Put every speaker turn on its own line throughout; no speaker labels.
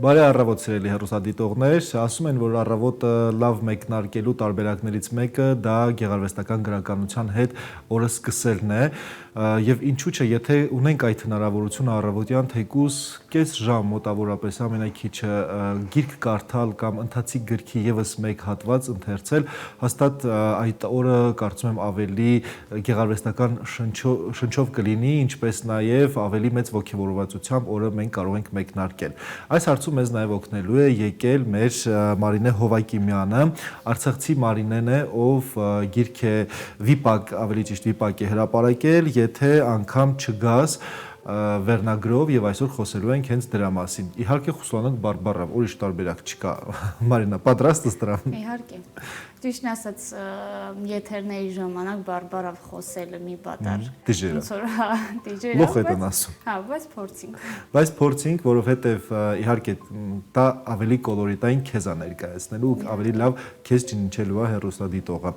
Բարի առավոտ սիրելի հեռուստադիտողներ, ասում են, որ առավոտը լավ մեկնարկելու տարբերակներից մեկը դա գեղարվեստական գրականության հետ օրը սկսելն է, եւ ինչու՞ չէ, եթե ունենք այդ հնարավորությունը առավոտյան թեկուզ կես ժամ մոտավորապես ամենաքիչը գիրք կարդալ կամ ընթացիկ գրքի եւս մեկ հատված ընթերցել, հաստատ այդ օրը կարծում եմ ավելի գեղարվեստական շնչով կլինի, ինչպես նաեւ ավելի մեծ ոգևորվածությամբ օրը մենք կարող ենք մեկնարկել։ Այս հարցում մեզ նաև օգնելու է եկել մեր Մարինե Հովակիմյանը, արցախցի Մարինեն է, ով գիրք է վիպակ, ավելի ճիշտ վիպակ է հրապարակել, եթե անգամ չգաս վերնագրով եւ այսօր խոսելու ենք հենց դրա մասին։ Իհարկե խոսանանք բարբառով, ուրիշ տարբերակ չկա։ Մարինա, պատրաստ ես դրան։
Իհարկե։ Ճիշտն ասած, եթերների ժամանակ բարբառով խոսելը մի պատար։
Դիժեր։
Ոնց որ հա, դիժեր։
Լոխ են ասում։
Հա, բայց փորձինք։
Բայց փորձինք, որովհետեւ իհարկե դա ավելի կոլորիտային քեզ է ներկայացնելու, ավելի լավ քեզ ճանաչելու է հեռուստադիտողը։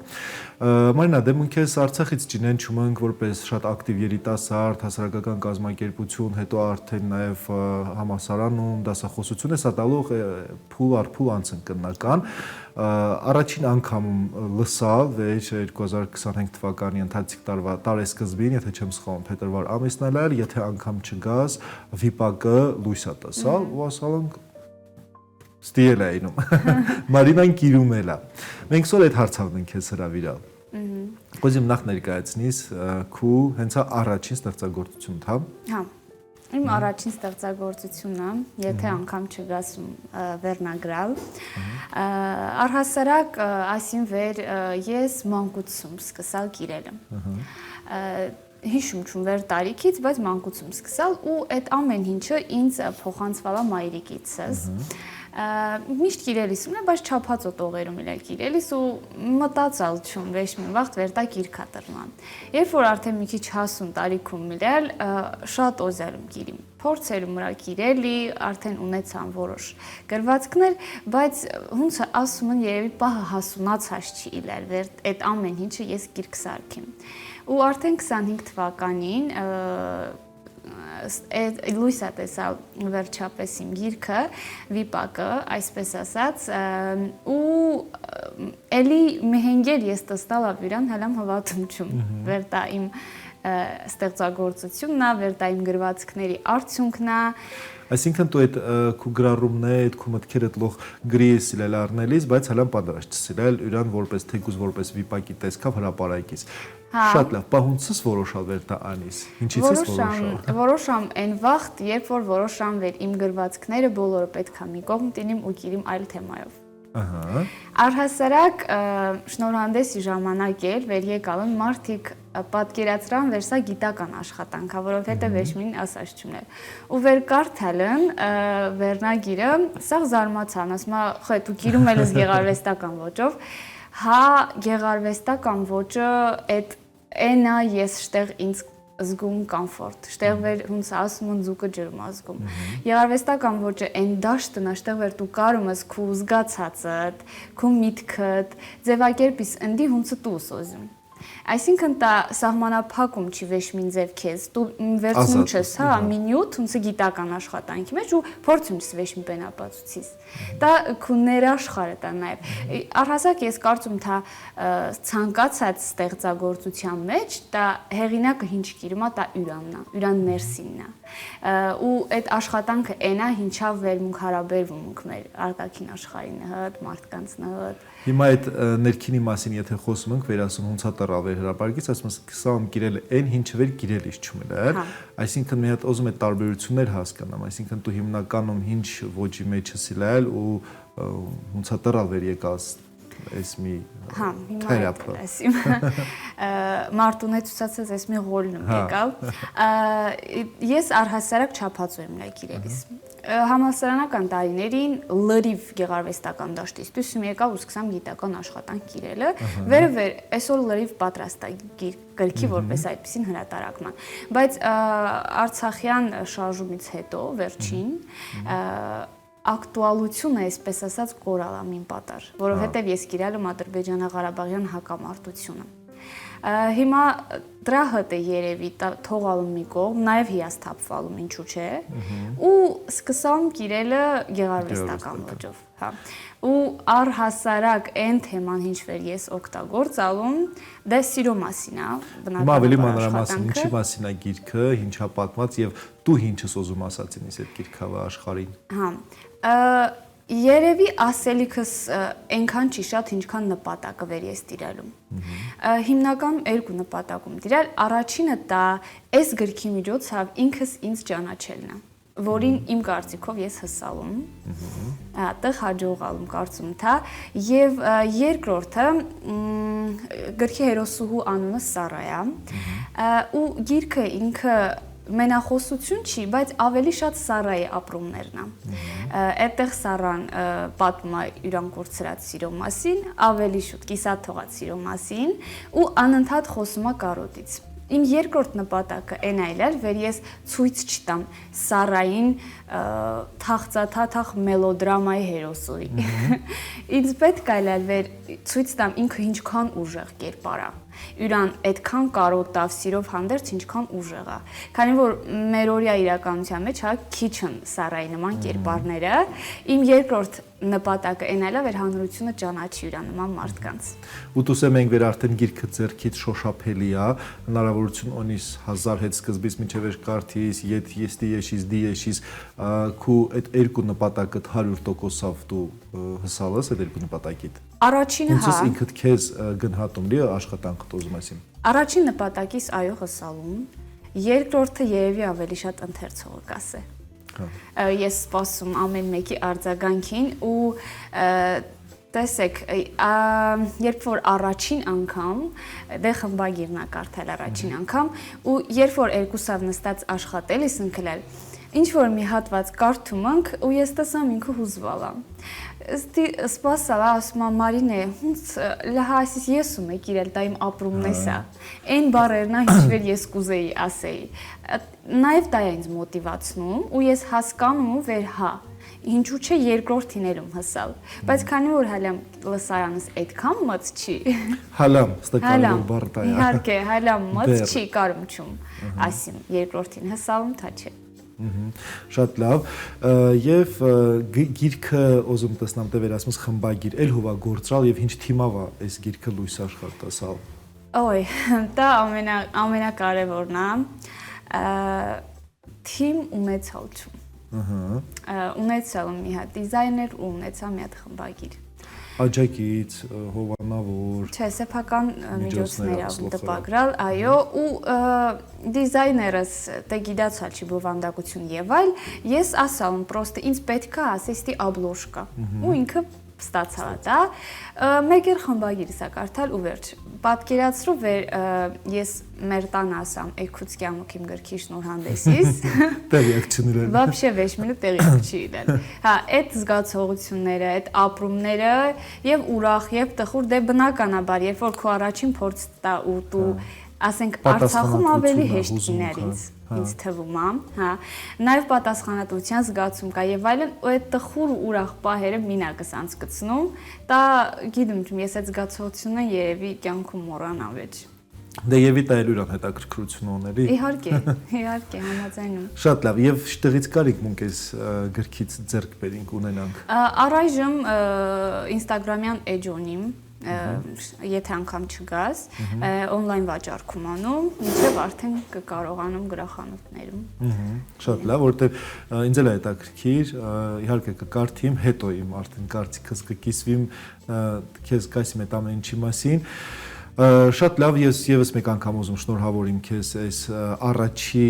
Մարինա, դե մենք քեզ Արցախից ճանաչեն չունենք որպես շատ ակտիվ երիտասարդ, հասարակական կազմակերպություն, հետո արդեն նաև համալսարանում դասախոսություն ես ատալու փուլ առ փուլ անցնկնական։ Առաջին անգամ լսավ 2025 թվականի ընթացիկ տարվա տարեսկզբին, եթե չեմ սխալվում, փետրվար ամիսն էլ, եթե անգամ չգաս, վիպակը լույս է տեսալ ու ասալ ենք ստիել է ինում։ Մարինան կիրում էլ է։ Մենք սոր այդ հարցավն ենք քեզ հրավիրալ։ Ոզիմ նախ ներկայացնիս քու հենց առաջին ստեղծագործությունդ, հա։ Հա։
Իմ առաջին ստեղծագործությունը, եթե անգամ չգաս վերնագրալ, առհասարակ այսին վեր ես մանկությունում սկսալ կիրելը։ Հիշում չունեմ վեր տարիքից, բայց մանկությունում սկսալ ու այդ ամեն ինչը ինձ փոխանցվալա մայրիկիցս։ Միշտ կիրելիս ունեմ, բայց չափածո տողերում էլ կիրելիս ու մտածալ չում վեշ մի վաղտ վերտա կիրքա տրման։ Երբ որ արդեն մի քիչ հասուն տարիքում միլել, շատ օզերում կիրիմ։ Փորձերում վրա կիրելի, արդեն ունեցան որոշ գրվածքներ, բայց ոնց ասում են երևի պահը հասունացած չի իլել, այդ ամեն ինչը ես կիրք սարքիմ։ Ու արդեն 25 թվականին լույսա տեսալ վերջապես իմ գիրքը, վիպակը, այսպես ասած, ու էլի մեհենգել ես տեսնալ ավիրան հելամ հավատում չում, վերտա իմ ստեղծագործությունն է, վերտա իմ գրվածքների արդյունքն է։
Այսինքն դու այդ քու գրառումն է, այդ քու մտքերը լող գրի ես սիլել առնելիս, բայց հəլən պատրաստ չսիլել յուրան որպես թեկուզ որպես վիպակի տեսքով հրապարակից։ Շատ լավ, պահունցս որոշալ վերտա անիս։ Ինչից ես որոշալ։
Որոշամ այն վաղտ, երբ որ որոշամ վեր իմ գրվածքները բոլորը պետք է մի կողմ տինիմ ու կիրիմ այլ թեմայով։ Առհասարակ շնորհանդեսի ժամանակ էր վեր եկալ են մարդիկ պատկերացրան վեր սա գիտական աշխատանք է, որովհետև վերջին ասած չուներ։ Ու վեր կարդալն վերնագիրը սա զարմացան, ասում է, դու կիրում ես գեղարվեստական ոճով, հա գեղարվեստական ոճը այդ էնա ես շտեղ ինձ զգում կոմֆորտ, շտեղ վեր ոնց ասում են զուկը ջրում ազգում։ Գեղարվեստական ոճը այն դաշտն է, շտեղ վեր դու կարում ես քու զգացածդ, քու միտքդ, ձևակերպիս ընդի ոնց դու ուզում։ Այսինքն դա սահմանափակում չի վեշմին ձև քեզ, դու վերցնում ես, հա, մինյուտ, ոնց գիտական աշխատանքի մեջ ու փորձում ես վեշմի բենապացուցից։ Դա քու ներաշխարհը դա նաև։ Առհասարակ ես կարծում թա ցանկացած ստեղծագործության մեջ դա հեղինակը ինչ կիրում է, դա յուրանն է, յուրան ներսինն է։ Ու այդ աշխատանքը այնա ինչավ վերմունք հարաբերվում մեր արտաքին աշխարհին հետ, մարդկանց հետ։
Հիմա այդ ներքինի մասին եթե խոսում ենք, վերասում ոնց է տրալ վեր հրապարակից, ասում ես կսամ կիրել այն ինչը վեր կիրելիս չումել է։ Այսինքն մի հատ ուզում է տարբերություններ հասկանամ, այսինքն դու հիմնականում ինչ ոճի մեջ ես սիլել ու ոնց է տրալ վեր եկած այս մի թերապը։
Մարտունե ցուցացած այս մի ղոլն եկալ։ Ես առհասարակ չափածո եմ կիրելիս։ Համալսարանական տարիներին լրիվ գեղարվեստական դաշտից դուսում եկալ ու սկսամ գիտական աշխատանք կիրելը, վերև այսօր լրիվ պատրաստ է գրքի որպես այդպեսին հրատարակման։ Բայց Արցախյան շարժումից հետո վերջին ակտուալությունը, այսպես ասած, կորալ ամին պատար, որովհետև ես կիրել եմ Ադրբեջանա-Ղարաբաղյան հակամարտությունը։ Հիմա դրա հետ է երևի թողալու մի կողմ, նաև հիասթափվալու, ինչու՞ չէ, ու սկսում գիրելը գեղարվեստական ոճով, հա։ Ու առհասարակ այն թեման ինչ-որ ես օգտագործալում, դա սիրո մասին է,
բնականաբար ավելի մանրամասն ինչի մասին է գիրքը, ինչա պատմած եւ դու ինչ ես ուզում ասածին այս այդ գիրքավա աշխարհին։
Հա, երևի ասելիքս այնքան չի շատ, ինչքան նպատակը վեր ես տիրալու։ Հիմնականում երկու նպատակում տիրալ, առաջինը դա այս գրքի միջոցով ինքս ինձ ճանաչելն է, որին իմ կարծիքով ես հսալում, այդտեղ հաջողալում կարծում թա, եւ երկրորդը գրքի հերոսուհու անունը Սարա է, ու գիրքը ինքը մենախոսություն չի, բայց ավելի շատ Սարայի ապրումներն է։ Այդտեղ Սարան պատմում է իրան կորցրած սիրո մասին, ավելի շուտ կիսատ թողած սիրո մասին ու անընդհատ խոսում է կարոտից։ Իմ երկրորդ նպատակը այն այլ էր, որ ես ցույց չտամ Սարային թախծաթաթախ մելոդրամայի հերոսուի։ Ինձ պետք է որ ցույց տամ ինքը ինչքան ուժեղ կերպար է։ Իրան այդքան կարոտավ սիրով հանդերձ ինչքան ուժեղ է։ Քանի որ մեր օրյա իրականության մեջ հա քիչ են Սարայի նման կերպարները, իմ երկրորդ նպատակը այն այլ է, որ հանրությունը ճանաչի իրան նման մարդկանց։
Ու դուսե մենք վեր արդեն գիրքը ձեռքից շոշափելի է, հնարավորություն ունիս 1000 հետ սկզբից մինչև վերջ կարդիս, ես դիեշիս, քու այդ երկու նպատակը 100%-ով դու հսալես այդ երկու նպատակիդ։
Առաջինը հա։
Ոնց ինքդ քեզ գնահատում լի աշխատանքդ ուզում ասեմ։
Առաջին նպատակից այո հսալում, երկրորդը երևի ավելի շատ ընթերցողը կասե։ Ես սպասում ամեն մեկի արձագանքին ու տեսեք, երբ որ առաջին անգամ, դե խմբագիրն է կարդալ առաջին անգամ, ու երբ որ երկուսով նստած աշխատել ես ընկլել, ինչ որ մի հատված կարդում ենք ու ես տեսամ ինքը հուզվալ է։ Ստի սպասալ ասում եմ Մարինե, ոնց լահա ասես ես ու մեկ իրել դա իմ ապրումն է սա։ Այն բառերն է ինչ-որ ես կուզեի ասեի։ Նաև դա է ինձ մոտիվացնում ու ես հասկանում որ հա ինչու՞ չէ երկրորդին եմ հսալ։ Բայց քանի որ հալամ լսարանս այդքան մած չի։
Հալամ, ստա կարևոր բառ դա է։
Իհարկե, հալամ մած չի կարում չում։ Ասիմ երկրորդին հսալում թա չէ։
Շատ լավ եւ գիրքը ուզում տեսնամ դե վերասմս խմբագիր էլ հովա գործալ եւ ինչ թիմավ է այս գիրքը լույս աշխատասալ։
Ոյ, դա ամենակարևորն է։ Թիմ ունեցալ չում։ Ունեցալ մի հատ դիզայներ ու ունեցա մի հատ խմբագիր։
Աջակից, հովանավոր։
Չէ, սեփական միջոցներով տպագրալ, այո, ու դիզայներս դե գիտացալ չի բովանդակություն եւ այլ, ես ասալում պրոստը ինձ պետք է ասեստի աբլոշկա։ Ու ինքը ստացալ դա, մեկ էլ խմբագիր սա կարդալ ու վերջ։ Պատկերացրու որ ես մեր տանը ասամ եկուց կյանք իմ գրքի շնորհանդեսից։
Տեղյակ չնիրել։
Вообще ոչ մինուտ տեղյակ չի իրել։ Հա, այդ զգացողությունները, այդ ապրումները եւ ուրախ եւ տխուր դե բնականաբար, երբ որ քո առաջին փորձ տա ու դու ասենք Արցախում ավելի հեշտ լիներ ինձ թվում է, հա, նաև պատասխանատվության զգացում կա եւ այլն, ու այդ տխուր ու ուրախ պահերը մինակս անցկացնում, դա գիտեմ չեմ, ես այդ զգացողությունը երևի կյանքում մոռանամ վեճ։
Դե եւ դա էլ ուրախ հետաքրքրություն ուների։
Իհարկե, համաձայնում։
Շատ լավ, եւ շտեղից կարիք մունք այս գրքից ձեռք բերինք ունենանք։
Առայժմ Instagram-յան էջոնիմ եթե անգամ չգաս, on-line վաճառքում անում, ինչեւ արդեն կկարողանում գրախանութներում։
Շատ լավ, որովհետեւ ինձ էլ է հետաքրքիր, իհարկե կկարդիմ, հետո իմ արդեն կարծիքս կկիսվիմ, քեզ կասեմ այդ ամեն ինչի մասին։ Շատ լավ, ես եւս մեկ անգամ ուզում շնորհավորեմ քեզ այս առաջի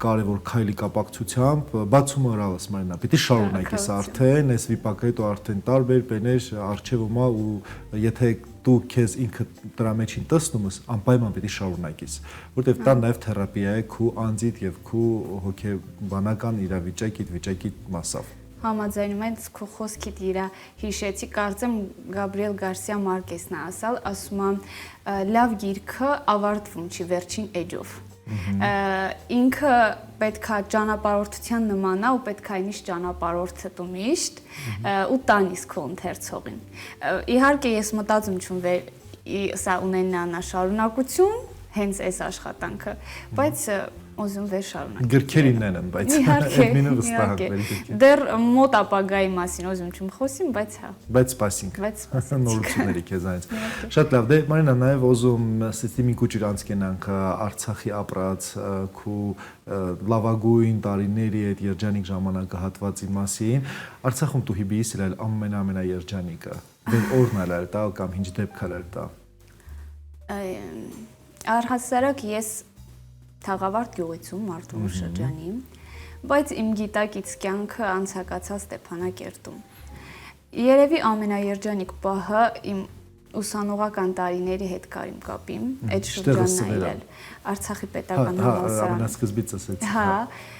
կարևոր քայլի կապակցությամբ, բացումը հրավես Մարինա, պիտի շարունակես արդեն, այս վիպակը հետո արդեն տարբեր բեներ արժևում է ու եթե դու քեզ ինքը դրա մեջին տեսնումս անպայման պիտի շարունակես, որտեղ դա նաև թերապիա է քու անձիդ եւ քու հոգեբանական վիճակի մասով։
Համաձայնում եմ քո խոսքիդ իրա հիշեցի, կարծեմ Գաբրիել Գարսիա Մարկեսն է ասալ, ասում է լավ գիրքը ավարտվում չի վերջին էջով։ Ինքը պետքա ճանապարհորդության նման է ու պետքա այնիշ ճանապարհորդը դու միշտ ու տանիս քո ընթերցողին։ Իհարկե ես մտածում չունեմ սա ունենա շարունակություն, հենց այս աշխատանքը, բայց ուզում վեր շարունակ։
Գրքերին են, բայց
մինը վստահ եք։ Դեռ մոտ ապագայի մասին ուզում չեմ խոսիմ, բայց հա։
Բայց սպասինք։ Նորությունների քեզանից։ Շատ լավ, դե Մարինա, նաև ուզում սիստեմի կուճիր անցկենանք Արցախի ապրած քու լավագույն տարիների այդ երջանիկ ժամանակահատվածի մասին։ Արցախում դու հիբիս իրել ամենաերջանիկը։ Դե օրն ալար տա կամ ինչ դեպք ալար տա։
Առհասարակ ես Թաղավարտ գյուղիցում Մարտունու շրջանի, բայց իմ գիտակից կյանքը անցկացա Ստեփանակերտում։ Երևի ամենաերջանիկ պահը իմ ուսանողական տարիների հետ կար իմ կապին, այդ շրջանն այլել Արցախի պետական համալսարան։
Ամենասկզբից ասեցի։
Հա,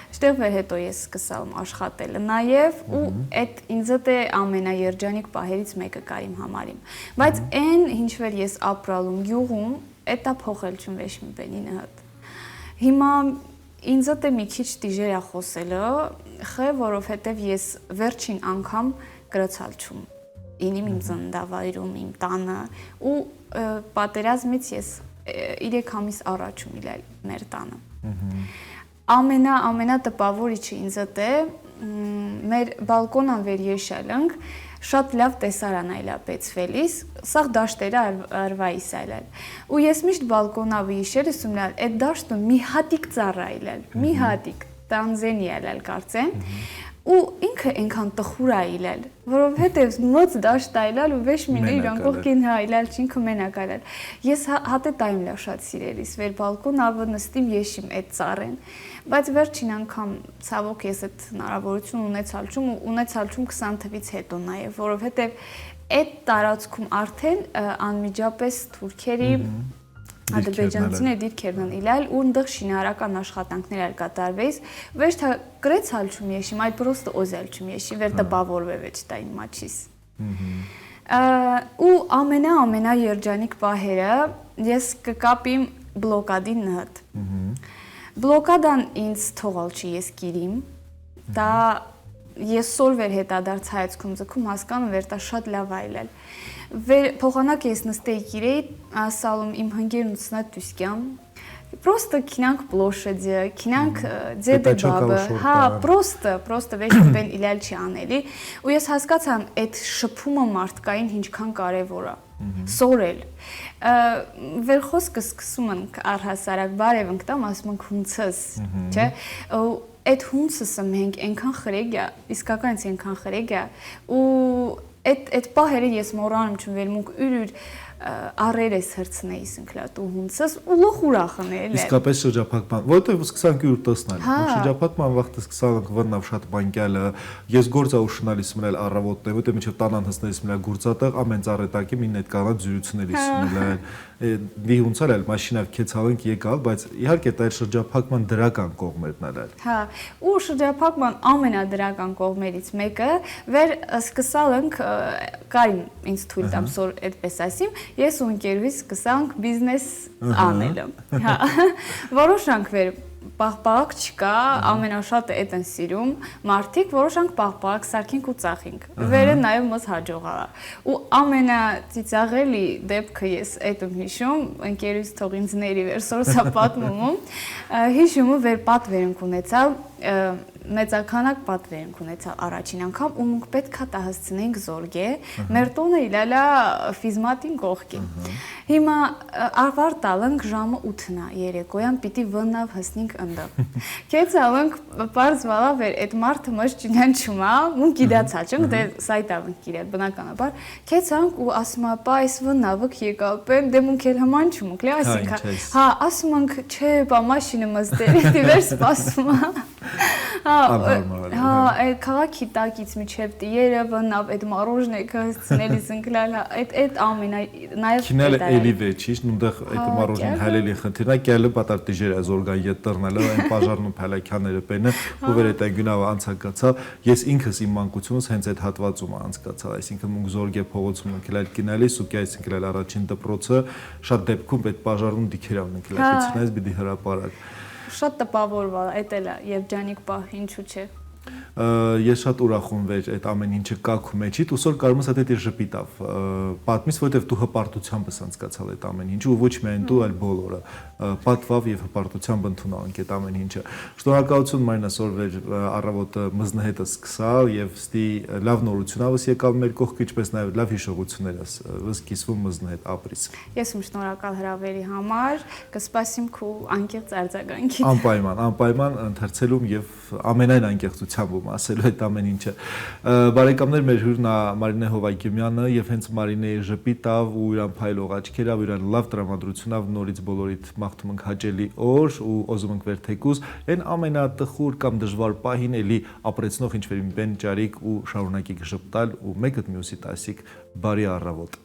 այդտեղ հետո ես սկսա աշխատել նաև ու այդ ինձ է ամենաերջանիկ պահերից մեկը կար իմ համարին։ Բայց այն ինչ որ ես ապրալում գյուղում, դա փոխել չեմ վեշ մի բենի նհատ։ Հիմա ինձ է մի քիչ դիժեր է խոսելը, որովհետև ես վերջին անգամ գրացալ չում։ Ինիմ իմ ծննդավայրում, իմ տանը ու պատերազմից ես 3 ամիս առաջ եմ իլել մեր տանը։ Ամենա տպավորիչը ինձ է մեր բալկոնան վեր եշալանք շատ լավ տեսարան այլապեցվելիս, սաղ դաշտերը արվայիս այլել։ Ու ես միշտ բալկոնավը իշելս ումլալ, այդ դաշտում մի հատիկ ծառ այլել, մի հատիկ տանզենի այլել կարծեն, ու ինքը ենքան տխուր այլել, որովհետև մոց դաշտ այլել ու վեշ մինը իրան կողքին այլել, չինքը մենակ այլել։ Ես հատե տայմ լավ շատ սիրելիս, վեր բալկոնավը նստիմ եշիմ այդ ծառեն, բայց վերջին անգամ ցավոք ես այդ հնարավորություն ունեցալ չում 20 թվից հետո նաև, որովհետև այդ տարածքում արդեն անմիջապես թուրքերի ադրբեջանցին դիրքերն իլալ ու ընդեղ շինարարական աշխատանքներ ալ կատարվեից, վեր թա գրեցալ չում եշիմ, այ պրոստը օզել չում եշիմ, վեր տպավորվե վեչ տային մաչիս։ Ու ամենա երջանիկ պահերը ես կկապիմ բլոկադին նհատ։ Բլոկադան ինձ թողալ չի ես գիրիմ, դա ես սոր վեր հետադարձ հայացքում ձգում հասկանում վեր տա շատ լավ այլել։ Փոխանակ ես նստեի գիրեի, ասալում իմ հնգերն ուսնատ դուսկյամ, Просто քինանք պլոշեդը, քինանք ձեդե բաբը, հա, պրոստը վեշ բեն իլալ չի անելի, ու ես հասկացամ այդ շփումը մարդկային ինչքան կարևոր է, սորել։ Վեր խոսքը սկսում ենք առհասարակ բարև ենք տամ, ասում ենք հունցս, չէ, այդ հունցսը մենք այնքան խրեգ է, իսկական այնքան խրեգ է, ու այդ պահերը ես մոռանում չեմ վերմունք ուրուր առերես հրցնեիս ընկլատ ու հունցս ու լոխ ուրախն էլ
իսկապես շրջափակման որտեղ սկսանք յուր տեսնել շրջափակման վաղտը սկսանք վնավ շատ բանկյալը ես գործա ուշնալիս մնել առավոտներ որտեղ միջև տանան հսնելիս մնել գործատեղ ամեն ծառետակի մին այդ կանա ձյուրությունելիս մնել դի հունցալ էլ մաշինավ քեցալենք եկալ բայց իհարկե դա շրջափակման դրական կողմերն էլ
հա ու շրջափակման ամենադրական կողմերից մեկը վեր սկսալ ենք կային ինձ թույլ տամ սոր այդպես ասիմ ես ու ընկերուհիս սկսանք բիզնես անելը հա որոշանք վեր պաղպաղակ չկա, ամենաշատը էդ են սիրում, մարդիկ որոշանք պաղպաղակ սարքինք ու ծախինք, վերը նաև մոզ հաջողալա, ու ամենածիծաղելի դեպքը ես էդ եմ հիշում, ընկերուս թող ինձ ների վեր սորսա պատմումում, հիշումը վեր պատվեր ենք ունեցալ, մեծականակ պատվեր ենք ունեցալ առաջին անգամ ու մենք պետք է տահասցնենք զորգե, մեր տոնը իլալա ֆիզմատին կողքին։ Հիմա արվար տալենք ժամը 8-ն է երեկոյան պիտի վնավ հսնենք ընդը։ Քեցալենք պարզվալա վեր այդ մարդը մշ ճինան չումա, մենք գիտացա չենք, դե սայտավենք կիրել բնականաբար, քեցանք ու ասում ապա այս վնավըք եկալ պեն, դե մենք էլ հման չումենք, լե ասինքա, հա, ասում ենք, չէ, բա մաշինը մզդերի, դիվեր սպասում է։ Հա, այդ քաղաքի տակից միջև տիերը վնավ, այդ մարոժնեքը հսցնելիս ընկլալ, այդ ամենա, նաև
Քինել էլի վեչիշ, նունդեղ այդ մարոժին հալելի խնդիրնա, կյալը պատար տիժեր է զորգան ետ տրնալը, այն պաժարնում պալակյաները պենը, ու վեր այդ այն գունավը անցակացավ, ես ինքս իմ մանկությունս հենց այդ հատվածում անցկացավ, այսինքն մունք զորգ է փողոցում ընկլալ կինալիս ու կյայս ընկլալ առաջին դպրոցը, շատ դեպքում այդ պաժարում դիքերավն ընկլալ, իցնայս բիդի հրապարակ։
Շատ տպավորվալ, այդ էլ է երջանիկ պահ, ինչու չէ։
ես շատ ուրախում վեր այդ ամեն ինչը կաքում մեջիդ, ու սոր կարում ես այդ իր ժպիտավ պատմիս, որովհետև դու հպարտությամբ ես անցկացալ այդ ամեն ինչը, ու ոչ միայն դու, այլ բոլորը պատվավ եւ հպարտությամբ ընդունանք այդ ամեն ինչը։ Շնորհակալություն Մարինա, սոր վեր առավոտը մզնհետը սկսալ եւ ստի լավ նորություն ավս եկալ մեր կողքը, ինչպես նաեւ լավ հիշողություններ ես վզկիսվում մզնհետ ապրիս։
Ես ում շնորհակալ հրավերի համար, կսպասիմ քո անկեղծ արձագանքից։
Անպայման ընթերցելում եւ ամենայն անկեղծությամբ ասելու այդ ամեն ինչը։ Բարեկամներ, մեր հյուրն է Մարինե Հովակիմյանը եւ հենց Մարինեի ժպիտավ ու իրան փայլող աչքերով, իրան լավ տրամադրությունով նորից բոլորիդ մաղթում ենք հաճելի օր ու օզում ենք վեր թեկուզ այն ամենատխուր կամ դժվար պահին էլի ապրեցնող ինչ-որ մի բեն ճարիք ու շարունակի ժպտալ ու մեկը մյուսի տասիկ բարի առավոտ։